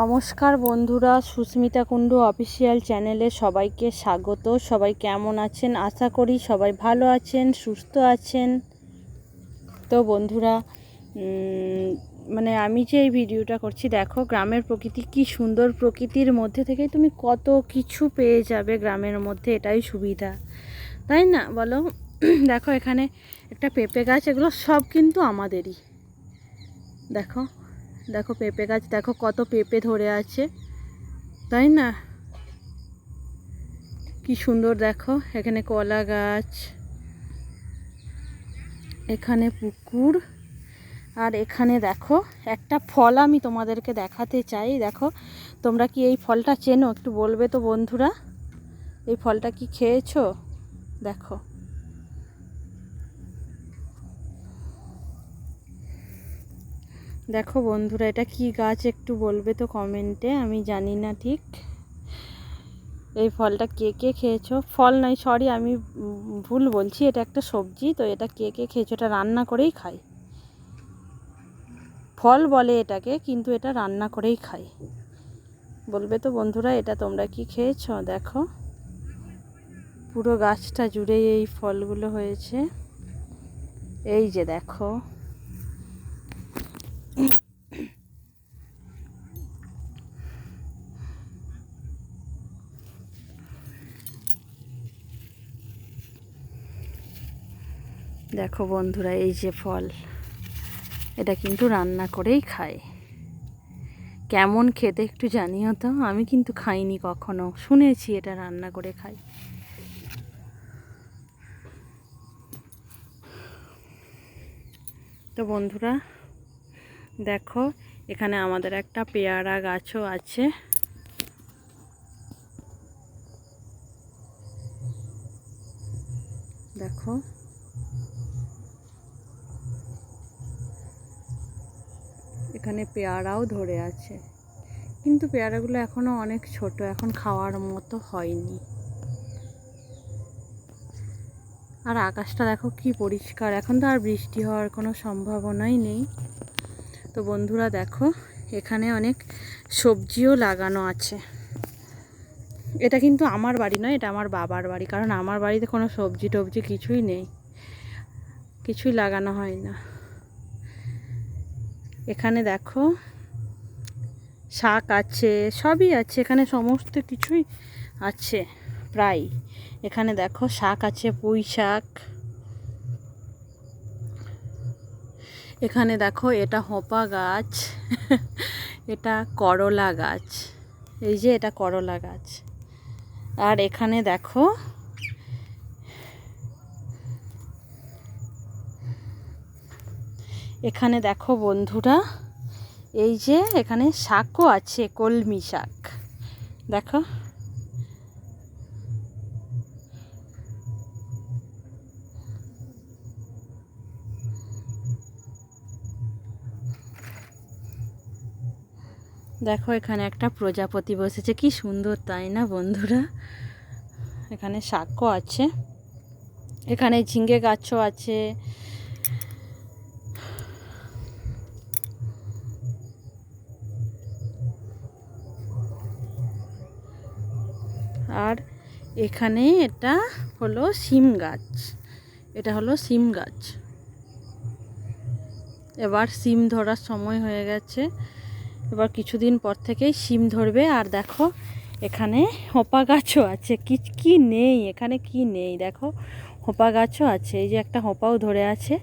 নমস্কার বন্ধুরা, সুস্মিতা কুণ্ডু অফিসিয়াল চ্যানেলে সবাইকে স্বাগত। সবাই কেমন আছেন? আশা করি সবাই ভালো আছেন, সুস্থ আছেন। তো বন্ধুরা, আমি যে এই ভিডিওটা করছি, দেখো গ্রামের প্রকৃতি কি সুন্দর। প্রকৃতির মধ্যে থেকে তুমি কত কিছু পেয়ে যাবে গ্রামের মধ্যে, এটাই সুবিধা, তাই না বলো? দেখো এখানে একটা পেঁপে গাছ, এগুলো সব কিন্তু আমাদেরই। দেখো দেখো পেঁপে গাছ, দেখো কত পেঁপে ধরে আছে, তাই না? কি সুন্দর। দেখো এখানে কলা গাছ, এখানে পুকুর, আর এখানে দেখো একটা ফল আমি তোমাদেরকে দেখাতে চাই। দেখো, তোমরা কি এই ফলটা চেনো? একটু বলবে তো বন্ধুরা, এই ফলটা কি খেয়েছো? দেখো, দেখো বন্ধুরা, এটা কি গাছ একটু বলবে তো কমেন্টে, আমি জানি না ঠিক। এই ফলটা কে কে খেয়েছো? ফল নয়, সরি, আমি ভুল বলছি, এটা একটা সবজি। তো এটা কে কে খেয়েছো? এটা রান্না করেই খাই। ফল বলে এটাকে, কিন্তু এটা রান্না করেই খাই। বলবে তো বন্ধুরা, এটা তোমরা কি খেয়েছো? দেখো পুরো গাছটা জুড়ে এই ফলগুলো হয়েছে। এই যে দেখো, দেখো বন্ধুরা, এই যে ফল, এটা কিন্তু রান্না করেই খায়। কেমন খেতে একটু জানিও তো। আমি কিন্তু খাইনি কখনো, শুনেছি এটা রান্না করে খাই। তো বন্ধুরা দেখো, এখানে আমাদের একটা পেয়ারা গাছও আছে। দেখো, এখানে পেয়ারাও ধরে আছে, কিন্তু পেয়ারাগুলো এখনও অনেক ছোট, এখন খাওয়ার মতো হয়নি। আর আকাশটা দেখো কি পরিষ্কার, এখন তো আর বৃষ্টি হওয়ার কোনো সম্ভাবনাই নেই। তো বন্ধুরা দেখো, এখানে অনেক সবজিও লাগানো আছে। এটা কিন্তু আমার বাড়ি নয়, এটা আমার বাবার বাড়ি, কারণ আমার বাড়িতে কোনো সবজি টবজি কিছুই নেই, কিছুই লাগানো হয় না। এখানে দেখো শাক আছে, সবই আছে এখানে, সমস্ত কিছুই আছে প্রায়। এখানে দেখো শাক আছে, পুঁই শাক। এখানে দেখো, এটা হোপা গাছ, এটা করলা গাছ, এই যে এটা করলা গাছ। আর এখানে দেখো, এখানে দেখো বন্ধুরা, এই যে এখানে শাকও আছে, কলমি শাক। দেখো, দেখো এখানে একটা প্রজাপতি বসেছে, কি সুন্দর, তাই না বন্ধুরা? এখানে শাকও আছে, এখানে ঝিঙ্গে গাছও আছে। আর এখানে এটা হলো সিম গাছ, এটা হলো সিম গাছ। এবার সিম ধরার সময় হয়ে গেছে, এবার কিছুদিন পর থেকেই সিম ধরবে। আর দেখো এখানে হোপা গাছও আছে, কি নেই এখানে, কি নেই দেখো, হোপা গাছও আছে। এই যে একটা হোপাও ধরে আছে,